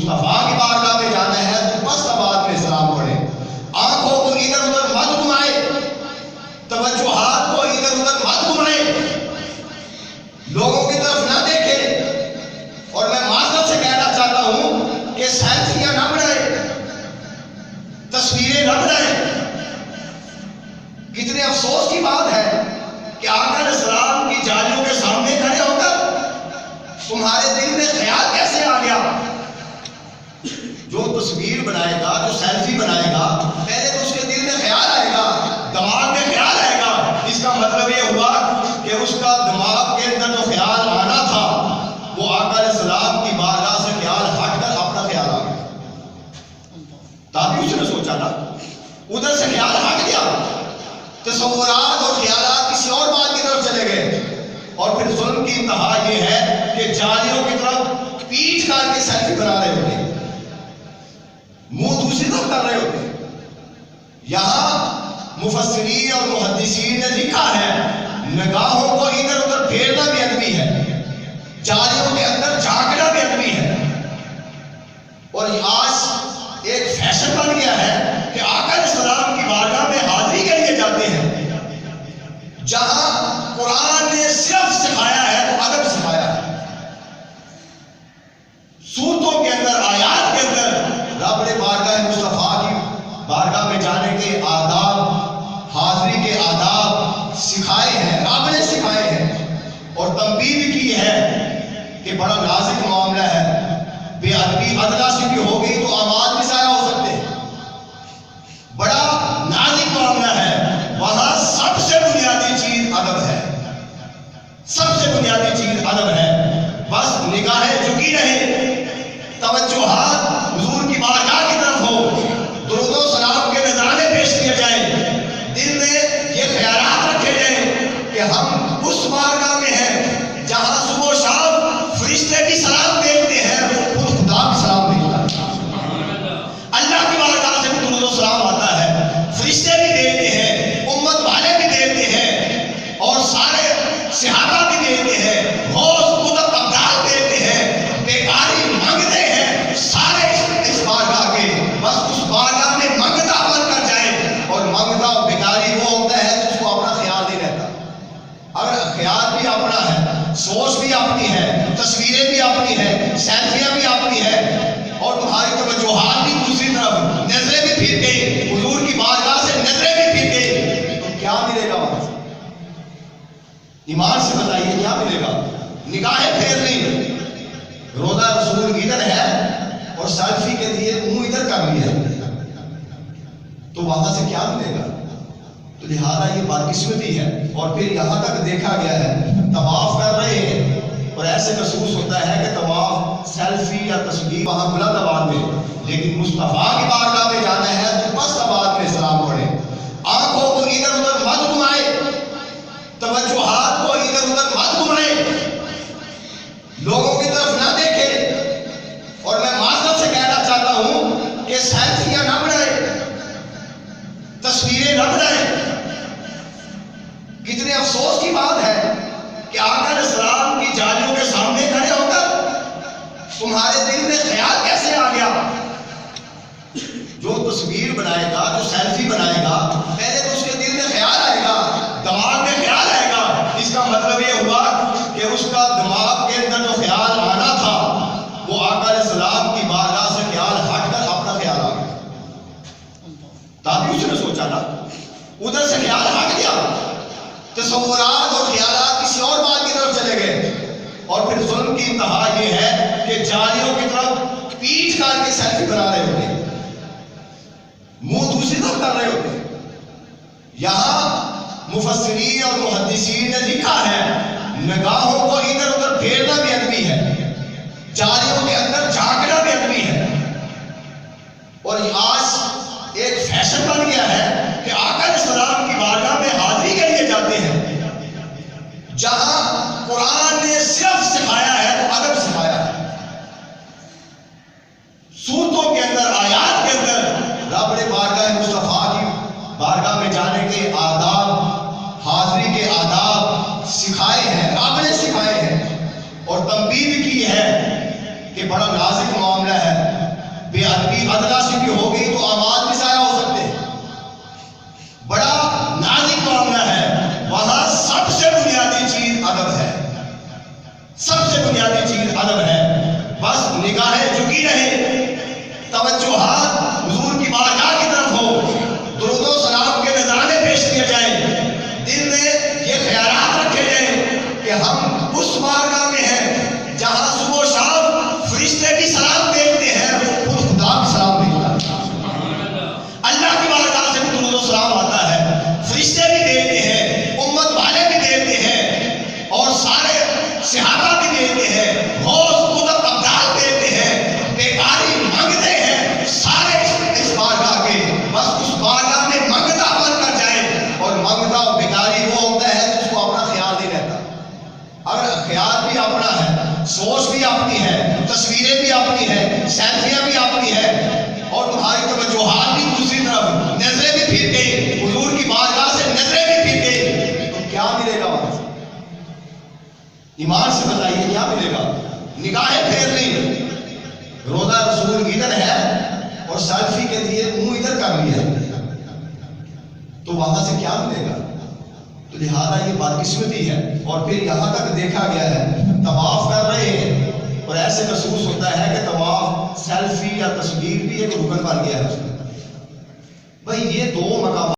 مصطفیٰ کی بارگاہ میں جانا ہے تو بس آباد میں سلام پڑھے، آنکھوں کو ادھر ادھر مت گھمائے، توجہات کو ادھر ادھر مت گھمائے، لوگوں کی طرف نہ دیکھے۔ اور میں معذرت سے کہنا چاہتا ہوں کہ سیلفیاں نہ بنائے، تصویریں نہ بنائے۔ کتنے افسوس کی بات ہے کہ آقا علیہ السلام کی جالیوں کے سامنے کھڑے ہو کر تمہارے دل میں خیال کیسے آ گیا؟ جو تصویر بنائے گا، جو سیلفی بنائے گا، پہلے تو اس کے دل میں خیال آئے گا، دماغ میں خیال آئے گا۔ اس کا مطلب یہ ہوا کہ اس کا دماغ کے اندر جو خیال آنا تھا وہ آقا علیہ السلام کی بارگاہ سے خیال ہٹ کر اپنا خیال آ گیا۔ تبھی اس نے سوچا نا، ادھر سے خیال ہٹ گیا، تصورات اور خیالات کسی اور بات کی طرف چلے گئے۔ اور پھر ظلم کی انتہا یہ ہے کہ جالیوں کی طرف پیٹھ کر کے سیلفی بنا رہے ہوتے ہیں، منہ دوسری طرف کر رہے ہوتے ہیں۔ یہاں مفسرین اور محدثین نے لکھا ہے نگاہوں کو ادھر ادھر پھیرنا بھی ادبی ہے، جالیوں کے اندر جھانکنا بھی ادبی ہے۔ اور آج ایک فیشن بن گیا ہے کہ آقا علیہ السلام کی بارگاہ میں حاضری کے لیے جاتے ہیں، جہاں قرآن نے صرف سکھایا ہے تو ادب سکھایا ہے۔ سورتوں کے اندر، آیات کے اندر رب نے بارگاہ مصطفیٰ کی بارگاہ میں جانے کے آداب، حاضری کے آداب سکھائے ہیں، رب نے سکھائے ہیں۔ اور تنبیہ بھی کی ہے کہ بڑا نازک معاملہ ہے، بے ادبی ادنا سی بھی ہو گئی تو اعمال بھی ضائع ہو سکتے ہیں۔ بڑا نازک معاملہ ہے، وہاں سب سے بنیادی چیز ادب ہے، سب سے بنیادی چیز ادب ہے۔ بس نگاہیں جھکی رہے، توجہات حضور کی بارگاہ کی طرف ہو، درود و سلام کے نذرانے پیش کیے جائیں، دل میں یہ خیالات رکھے جائیں کہ ہم اس بارگاہ میں ہیں جہاں صبح و شام فرشتے بھی سلام بھیجتے ہیں، خود خدا بھی سلام بھیجتا ہے۔ اللہ کی بارگاہ سے بھی درود و سلام آتا ہے، فرشتے بھی دیتے ہیں، امت والے بھی دیتے ہیں، اور سارے صحابہ بھی دیتے ہیں، غوث قطب ابدال دیتے ہیں، بیکاری مانگتے ہیں، سارے اس بارگاہ کے۔ بس اس بارگاہ میں منگتا بن کر جائے، اور منگتا اور بیکاری وہ ہوتا ہے جس کو اپنا خیال نہیں رہتا۔ اگر خیال بھی اپنا ہے، سوچ بھی اپنی ہے، تصویریں بھی اپنی ہیں، سیلفیاں بھی اپنی ہیں، اور تمہاری توجہات بھی دوسری طرف، نظریں بھی پھر گئی، حضور کی بارگاہ سے نظریں بھی پھر گئی، تو کیا ملے گا وہاں سے؟ ایمان سے بتائیے کیا ملے گا؟ نگاہیں پھیر رہی، روزہ رسول ادھر ہے اور سیلفی کے لیے منہ ادھر کر لیا، تو وہاں سے کیا ملے گا؟ تو لہذا یہ بدقسمتی ہے۔ اور پھر یہاں تک دیکھا گیا ہے طواف کر رہے ہیں اور ایسے محسوس ہوتا ہے کہ طواف سیلفی یا تصویر وہاں بلند آباد میں، لیکن مصطفیٰ کی بارگاہ میں جانا ہے تو بس آباد میں سلام پڑھے، آنکھوں کو ادھر ادھر مت گھمائے، توجہات کو ادھر ادھر مت گھمائے، لوگوں کی طرف نہ دیکھے۔ اور میں معذرت سے کہنا چاہتا ہوں کہ سیلفیاں نہ بنائے، تصویریں نہ بنائے۔ کتنے افسوس کی بات ہے کہ آقا علیہ السلام کی جالیوں کے سامنے کھڑے ہو کر تمہارے دل میں خیال کیسے آ گیا؟ جو تصویر بنائے گا، جو سیلفی بنائے گا، پہلے تو اس کے دل میں خیال آئے گا، دماغ میں خیال آئے گا۔ اس کا مطلب یہ ہوا کہ اس کا دماغ کے اندر جو خیال آنا تھا وہ آقا علیہ السلام کی بارگاہ سے خیال ہٹ کر اپنا خیال آ گیا۔ تبھی اس نے سوچا نا، ادھر سے خیال ہٹ گیا، تصورات اور خیالات کسی اور بات کی طرف چلے گئے۔ اور پھر ظلم کی انتہا یہ ہے کہ جالیوں کی طرف پیٹھ کر کے سیلفی بنا رہے ہوتے ہیں، منہ دوسری طرف کر رہے ہوتے ہیں۔ یہاں مفسرین اور محدثین نے لکھا ہے نگاہوں کو ادھر ادھر پھیرنا بھی ادبی ہے، جالیوں کے اندر جھانکنا بھی ادبی ہے۔ اور آج ایک فیشن بن گیا ہے کہ آقا علیہ السلام کی بارگاہ میں حاضری کے لیے جاتے ہیں، جہاں قرآن نے صرف سکھایا ہے تو ادب سکھایا ہے۔ سورتوں کے اندر، آیات کے اندر رب نے بارگاہ مصطفیٰ کی بارگاہ میں جانے کے آداب، حاضری کے آداب سکھائے ہیں، رب نے سکھائے ہیں۔ اور تنبیہ بھی کی ہے کہ بڑا نازک معاملہ ہے، حرفی ادنا سی بھی ہو گئی تو آواز بھی ضائع ہو سکتے ہیں. بڑا نازک معاملہ ہے. وہاں سب سے بنیادی چیز ادب ہے. سب سے بنیادی چیز ادب ہے. بس نگاہیں جھکی رہے، توجہات حضور کی بارگاہ کی طرف ہو، درود و سلام کے نذرانے پیش کیے جائیں، دل میں یہ خیالات رکھے جائیں کہ ہم اس بارگاہ میں ہیں جہاں صبح و شام فرشتے بھی سلام بھیجتے ہیں، وہ خود خدا بھی سلام بھیجتا ہے. اللہ کی بارگاہ سے بھی درود و سلام آتا ہے، فرشتے بھی بھیجتے ہیں، امت والے بھی بھیجتے ہیں، اور سارے صحابہ بھی بھیجتے ہیں، غوث قطب ابدال بھیجتے ہیں، بیکاری مانگتے ہیں، سارے اس بارگاہ کے. بس اس بارگاہ میں منگتا بن کر جائے. اور منگتا اور بیکاری وہ ہوتا ہے جس کو اپنا خیال نہیں رہتا. اگر خیال بھی اپنا ہے، سوچ بھی اپنی ہے، تصویریں بھی اپنی ہیں، سیلفیاں بھی اپنی ہیں، اور تمہاری توجہات بھی دوسری طرف، نظریں بھی پھر گئی، حضور کی بارگاہ سے نظریں بھی پھر گئی، تو کیا ملے گا وہاں سے؟ ایمان سے بتائیے کیا ملے گا؟ نگاہیں پھیر لی، روزہ رسول ادھر ہے اور سیلفی کے لیے منہ ادھر کر لیا، تو وہاں سے کیا ملے گا؟ تو لہذا یہ بدقسمتی ہے. اور پھر یہاں تک دیکھا گیا ہے طواف کر رہے ہیں اور ایسے محسوس ہوتا ہے کہ طواف سیلفی یا تصویر بھی ایک رکن بن گیا ہے. بھائی یہ دو مقامات